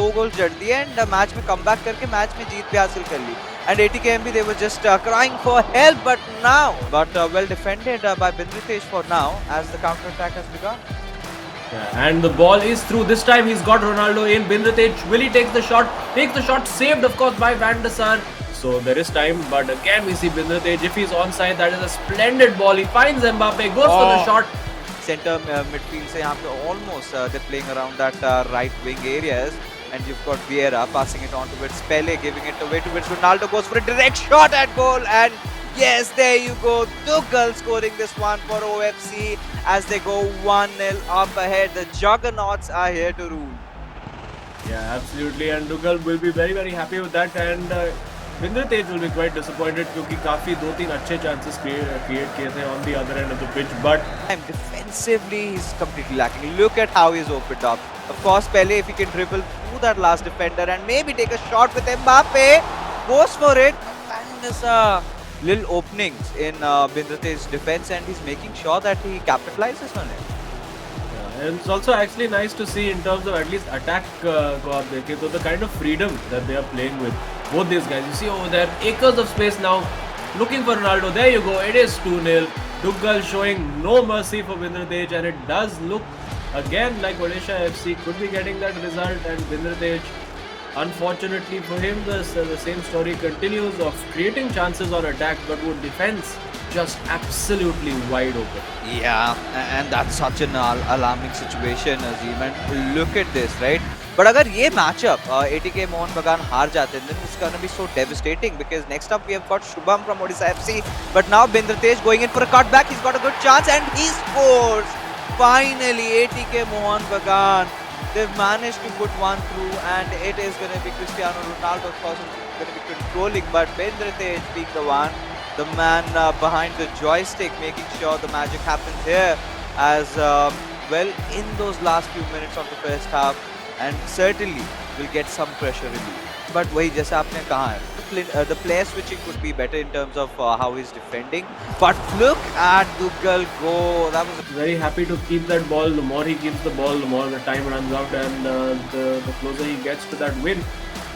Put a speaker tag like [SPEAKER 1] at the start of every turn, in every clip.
[SPEAKER 1] 2 goals जड़ दिए and match में comeback करके मैच में जीत भी हासिल कर ली. And ATKMB, they were just crying for help, but well defended by Bindritesh for now as the counter attack has begun.
[SPEAKER 2] Yeah, and the ball is through. This time he's got Ronaldo in. Bindratej will he take the shot? Takes the shot, saved of course by Van der Sar. So there is time, but again we see Bindratej. If he's onside, that is a splendid ball. He finds Mbappe, goes for the shot.
[SPEAKER 1] Center midfield से यहाँ पे almost they're playing around that right wing areas, and you've got Vieira passing it on towards Pele, giving it away towards Ronaldo, goes for a direct shot at goal, and yes, there you go, Tuchel scoring this one for OFC as they go 1-0 up ahead. The juggernauts are here to rule.
[SPEAKER 2] Yeah, absolutely, and Tuchel will be very very happy with that, and Bindratej will be quite disappointed क्योंकि काफी 2-3 अच्छे chances create किए थे on the other end of the pitch, but
[SPEAKER 1] defensively he's completely lacking. Look at how he's opened up. Of course, Pele, if he can dribble through that last defender and maybe take a shot with Mbappe, goes for it. There's little openings in Bindratej's defense, and he's making sure that he capitalizes on it.
[SPEAKER 2] And it's also actually nice to see in terms of at least attack को आप देखें तो the kind of freedom that they are playing with both these guys. You see over there acres of space now, looking for Ronaldo. There you go. It is 2-0. Tuchel showing no mercy for Bindratej, and it does look again like Odisha FC could be getting that result. And Bindratej, unfortunately for him, the same story continues of creating chances on attack, but with defense just absolutely wide open.
[SPEAKER 1] Yeah, and that's such an alarming situation, Azim. And look at this, right? But अगर ये matchup ATK Mohun Bagan हार जाते हैं, then it's gonna be so devastating because next up we have got Shubham from Odisha FC, but now Bindratej going in for a cutback. He's got a good chance and he scores. Finally, ATK Mohun Bagan, they've managed to put one through, and it is gonna be Cristiano Ronaldo, of course, who's gonna be controlling, but Bindratej being the one, the man behind the joystick, making sure the magic happens here as well in those last few minutes of the first half, and certainly will get some pressure relief. But वही जैसे आपने कहा है, the player switching could be better in terms of how he's defending. But look at Tuchel go. That was
[SPEAKER 2] very happy to keep that ball. The more he keeps the ball, the more the time runs out, and the closer he gets to that win.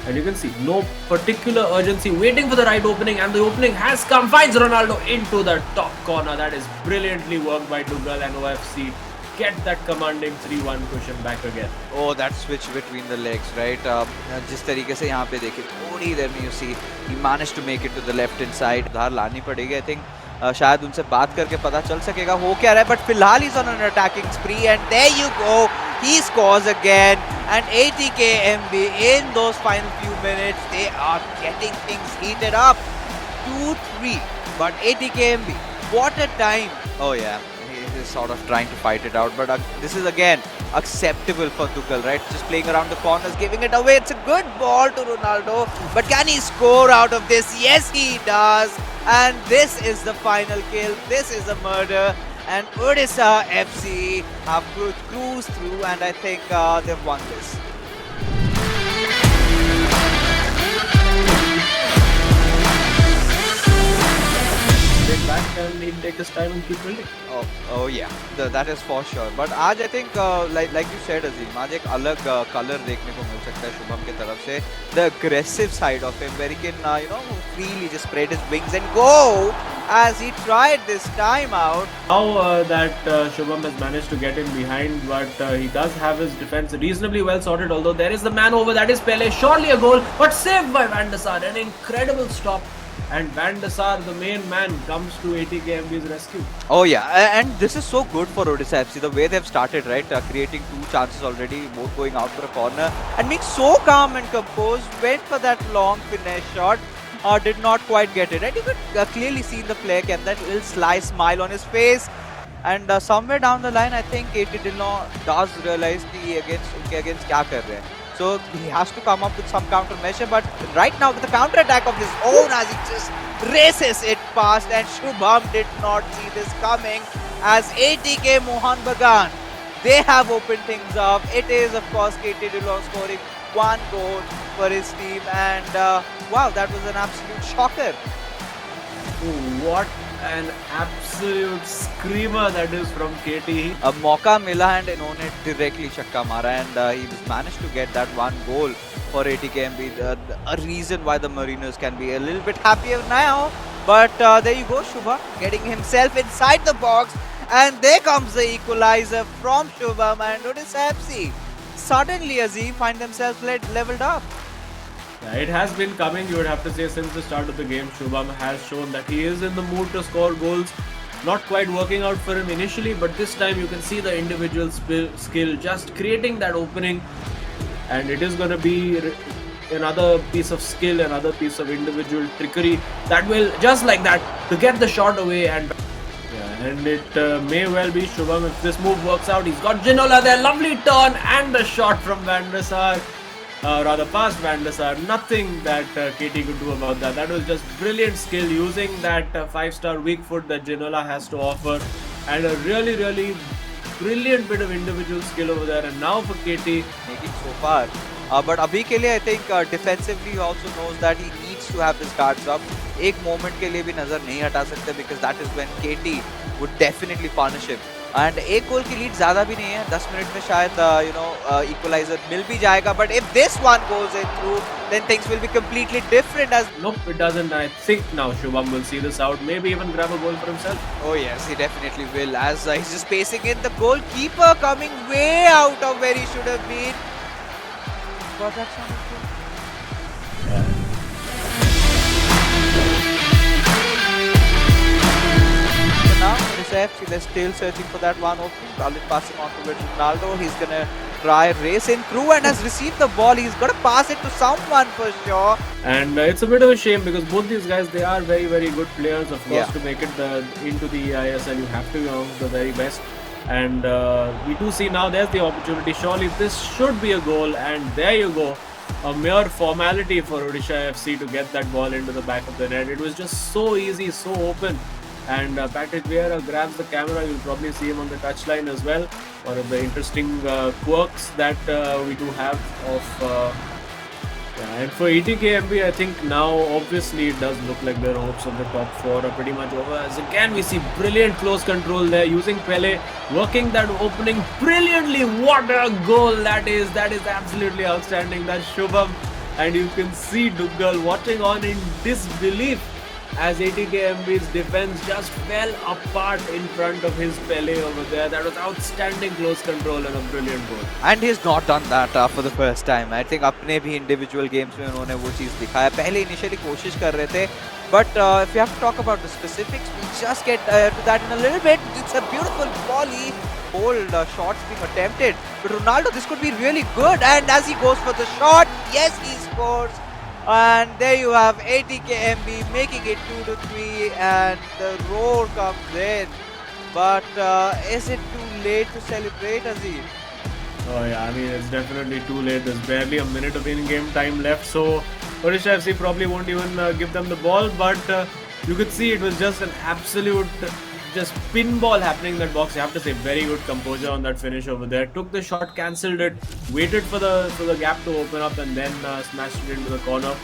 [SPEAKER 2] And you can see no particular urgency, waiting for the right opening, and the opening has come. Finds Ronaldo into the top corner. That is brilliantly worked by Tuchel, and OFC get that commanding 3-1 cushion back again.
[SPEAKER 1] Oh, that switch between the legs, right? जिस तरीके से यहाँ पे देखिए थोड़ी देर में you see he managed to make it to the left hand side. उधार लानी पड़ेगी, I think. शायद उनसे बात करके पता चल सकेगा हो क्या रहा है, but फिलहाल he's on an attacking spree, and there you go, he scores again. And ATKMB in those final few minutes, they are getting things heated up. 2-3, but ATKMB, what a time. Oh yeah, he is sort of trying to fight it out, but this is again acceptable for Tuchel, right? Just playing around the corners, giving it away. It's a good ball to Ronaldo, but can he score out of this? Yes, he does. And this is the final kill. This is a murder. And Odisha FC have cruised through, and I think they've won this.
[SPEAKER 2] Back and he'll take his time and keep building.
[SPEAKER 1] Oh yeah, that is for sure. But आज I think like you said, Azim, आज एक अलग color देखने को मिल सकता है शुभम की तरफ से. The aggressive side of him, where he can freely just spread his wings and go as he tried this time out.
[SPEAKER 2] Now that Shubham has managed to get in behind, but he does have his defense reasonably well sorted. Although there is the man over, that is Pele, surely a goal, but saved by Van der Sar. An incredible stop. And Van der Sar, the main man, comes to ATKMB's rescue.
[SPEAKER 1] Oh yeah, and this is so good for Odisha FC, the way they've started, right? Creating 2 chances already, both going out for a corner, and being so calm and composed, went for that long finesse shot, did not quite get it, right? You could clearly see in the player cam that little sly smile on his face, and somewhere down the line, I think AT Dillon does realize कि against क्या कर रहे हैं. So he has to come up with some countermeasure, but right now with the counter attack of his own, as he just races it past, and Shubham did not see this coming as ATK Mohun Bagan, they have opened things up. It is of course KT Dillon scoring 1 goal for his team, and wow, that was an absolute shocker.
[SPEAKER 2] What an absolute screamer that is from KT.
[SPEAKER 1] अब मौका मिला and इन्होंने directly छक्का मारा and he managed to get that one goal for ATKMB. A reason why the Marinos can be a little bit happier now. But there you go, Shubham getting himself inside the box, and there comes the equalizer from Shubham, and Odisha FC suddenly, Azim, find themselves leveled up.
[SPEAKER 2] Yeah, it has been coming, you would have to say, since the start of the game. Shubham has shown that he is in the mood to score goals. Not quite working out for him initially, but this time you can see the individual skill just creating that opening, and it is going to be another piece of skill, another piece of individual trickery that will, just like that, to get the shot away. And it may well be Shubham if this move works out. He's got Ginola there, lovely turn, and the shot from Van der Sar. Rather past Van der Sar. Nothing that KT could do about that. That was just brilliant skill, using that 5-star weak foot that Ginola has to offer, and a really, really brilliant bit of individual skill over there. And now for KT,
[SPEAKER 1] making so far. But अभी के लिए I think defensively he also knows that he needs to have his guards up. एक moment के लिए भी नजर नहीं हटा सकते, because that is when KT would definitely punish him. And एक गोल की लीड ज़्यादा भी नहीं है, 10 मिनट में शायद equalizer मिल भी जाएगा. But if this one goes in through, then things will be completely different. As
[SPEAKER 2] nope, it doesn't. I think now Shubham will see this out, maybe even grab a goal for himself.
[SPEAKER 1] Oh yes, he definitely will. As he's just pacing in, the goalkeeper coming way out of where he should have been. But that's not good. Now, FC, they're still searching for that one opening. Khalid passing on to Ronaldo. He's gonna try race in through and has received the ball. He's got to pass it to someone for sure.
[SPEAKER 2] And it's a bit of a shame, because both these guys, they are very, very good players. Of course, to make it into the ISL, you have to be among the very best. And we do see now there's the opportunity. Surely this should be a goal, and there you go. A mere formality for Odisha FC to get that ball into the back of the net. It was just so easy, so open. And Patrick Vieira grabs the camera. You'll probably see him on the touchline as well. One of the interesting quirks that we do have of. And for ETKMB, I think now obviously it does look like their hopes of the top 4 are pretty much over. As again, we see brilliant close control there, using Pele, working that opening brilliantly. What a goal that is! That is absolutely outstanding. That's Shubham, and you can see Duggal watching on in disbelief as ATKMB's defense just fell apart in front of his Pele over there. That was outstanding close control and a brilliant goal.
[SPEAKER 1] And he's not done that for the first time. I think अपने भी individual games में उन्होंने वो चीज़ दिखाया. पहले initially कोशिश कर रहे थे, but if you have to talk about the specifics, we just get to that in a little bit. It's a beautiful volley. Bold shots being attempted. But Ronaldo, this could be really good. And as he goes for the shot, yes, he scores. And there you have ATKMB making it 2-3, and the roar comes in. But is it too late to celebrate, Aziz?
[SPEAKER 2] Oh yeah, I mean, it's definitely too late. There's barely a minute of in-game time left, so Odisha FC probably won't even give them the ball. But you could see it was just an absolute just pinball happening in that box. You have to say, very good composure on that finish over there. Took the shot, cancelled it, waited for the gap to open up, and then smashed it into the corner.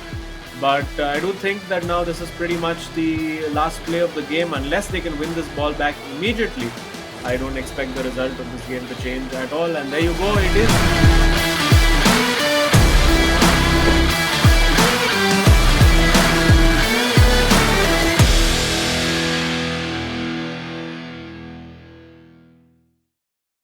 [SPEAKER 2] But I do think that now this is pretty much the last play of the game. Unless they can win this ball back immediately, I don't expect the result of this game to change at all. And there you go, it is